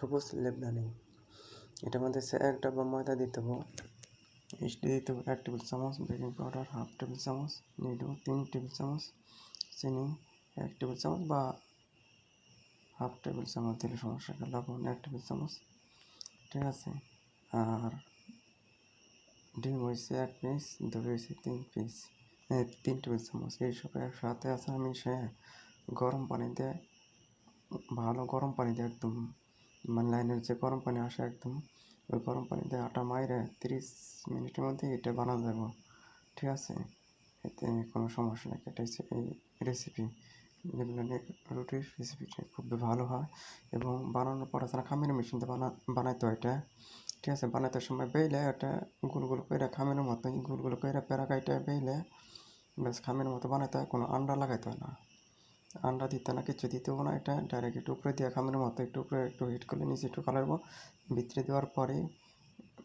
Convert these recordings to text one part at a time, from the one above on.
সবুজ লেবনানি। এটার মধ্যে 1 ডাব্বা ময়দা দিতে হবে, ইস্ট দিতে হবে 1 টেবিল চামচ, বেকিং পাউডার 1/2 টেবিল চামচ, নিডু 3 টেবিল চামচ, চিনি 1 টেবিল চামচ বা 1/2 টেবিল চামচ দিলে সমস্যা নেই, লবণ 1 টেবিল চামচ, ঠিক আছে। আর ডিম হয়েছে 1 পিস, দই হয়েছে 3 পিস, 3 টেবিল চামচ। এইসব একসাথে আছে মিশিয়ে গরম পানি দিয়ে, ভালো গরম পানি দিয়ে একদম, মানে লাইনের যে গরম পানি আসে একদম, ওই গরম পানি দিয়ে আটা মাইরে 30 মিনিটের মধ্যে এটা বানানো যাবে, ঠিক আছে। এতে কোনো সমস্যা নেই। এটা হচ্ছে এই রেসিপি, লেবনানি রুটির রেসিপিটা খুবই ভালো হয় এবং বানানোর পর আছে না খামির মেশিনতে বানাইতে হয় এটা, ঠিক আছে। বানাইতে সময় বেইলে এটা গোল গোল করে খামির মতো গোল গোল করে পেরা কাইটা বেইলে ব্যাস খামির মতো বানাইতে হয়, কোনো আন্ডা লাগাইতে হয় না, আন্ডা দিতে না, কিছু দিতে হবে না। এটা ডাইরেক্ট একটু উপরে দিয়ে খামির মতো একটু উপরে একটু হিট করলে নিচে একটু কালার হবো, ভিতরে দেওয়ার পরে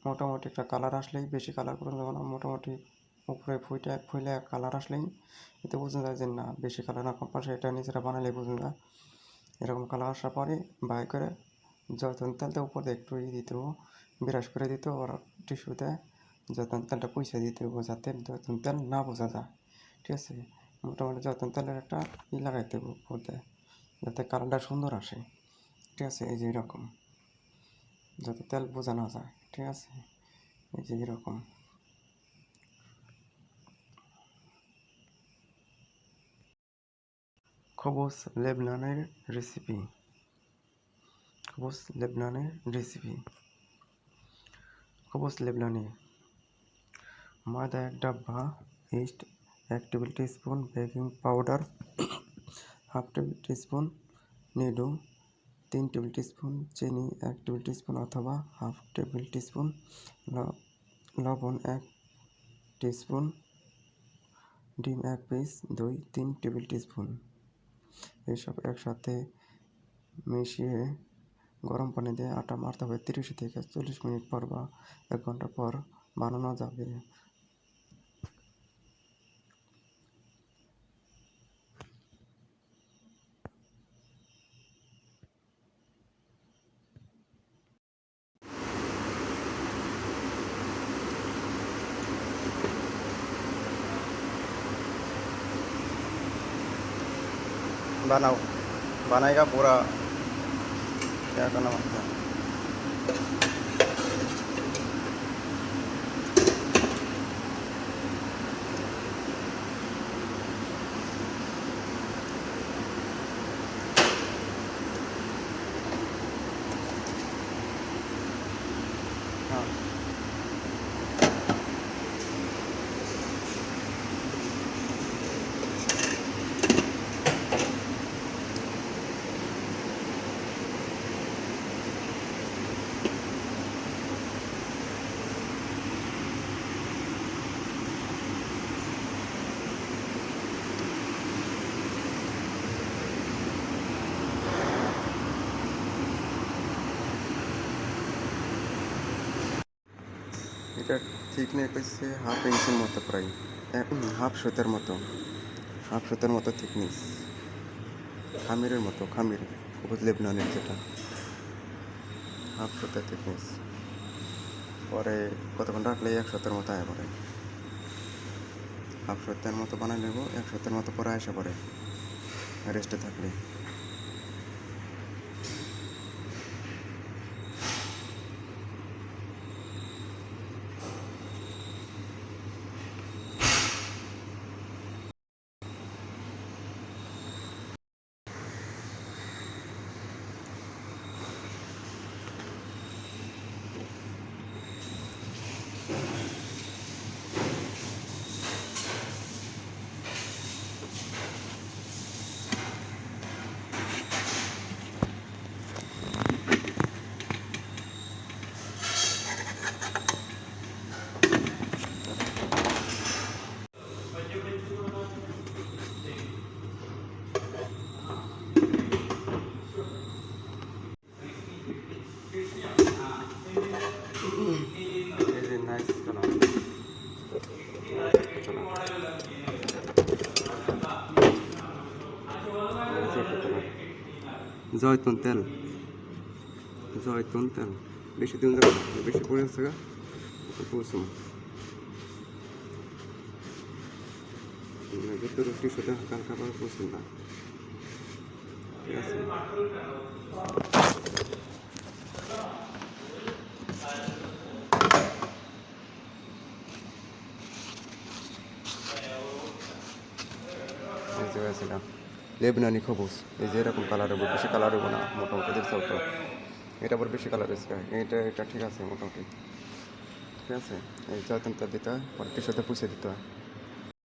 মোটামুটি একটা কালার আসলেই, বেশি কালার করে দেবো না, মোটামুটি উপরে ফুলে কালার আসলেই এতে বোঝা যায় যে না বেশি কালার না, কম পাশে এটা নিজেরা বানালে বোঝা যায়। এরকম কালার আসার পরে বাই করে যতন তেলটা উপর দিয়ে একটু দিতে হবো, বিরাস করে দিতে হবো, আর টিস্যুতে যতন তেলটা পয়সা দিতে হবো যাতে যতন তেল না বোঝা যায়, ঠিক আছে। মোটামুটি যতন তেলের একটা লাগাইতে হবে উপর দিয়ে যাতে কালারটা সুন্দর আসে, ঠিক আছে। এই যে এরকম যাতে তেল বোঝা না যায়, ঠিক আছে। এই যে এরকম খবুজ লেবনানের রেসিপি, খবুজ লেবনানের রেসিপি। খবুজ লেবনানি, ময়দা 1 ডাব্বা, east 1 table teaspoon, baking powder 1/2 table teaspoon, Nido 3 table teaspoon, চিনি 1 টেবিল টিস্পুন অথবা 1/2 টেবিল টিস্পুন, লবণ 1 টিস্পুন, ডিম 1 পিস, দই 3 টেবিল টিস্পুন। এইসব একসাথে মিশিয়ে গরম পানি দিয়ে আটা মারতে হবে 30 থেকে 40 মিনিট পর বা 1 ঘন্টা পর বানানো যাবে। बनाओ बनाएगा पूरा क्या करना होता है। हाँ এটা থিকনেস হচ্ছে 1/2 ইঞ্চির মতো, প্রায় 1/2 সুতার মতো, 1/2 সুতার মতো থিকনেস, খামিরের মতো, খামির সবুজ লেবনানের যেটা 1/2 সুতার থিকনেস। পরে কতক্ষণ রাখলে 1 সপ্তাহের মতো আয় পরে 1/2 সপ্তাহের মতো বানাই নেব, 1 সপ্তাহের মতো পরে আসা পরে রেস্টে থাকলে। জয়তুন তেল। জয়তুন তেল বেশি দিন যাবে বেশি পড়ে আছে গা কুসুম ভিতরে টিস্যুতে হালকা হালকা করে কুসুম না ঠিক আছে এই যে আছে না লেবনানি খবুজ এই যে এরকম কালার হবে বেশি কালার হবে না মোটামুটি দেখছো তো এটা আবার বেশি কালার হয়েছে এটা ঠিক আছে মোটামুটি ঠিক আছে এই জয়তুন তেল দিতে হয় পরে টিস্যুতে পুষে দিতে হয়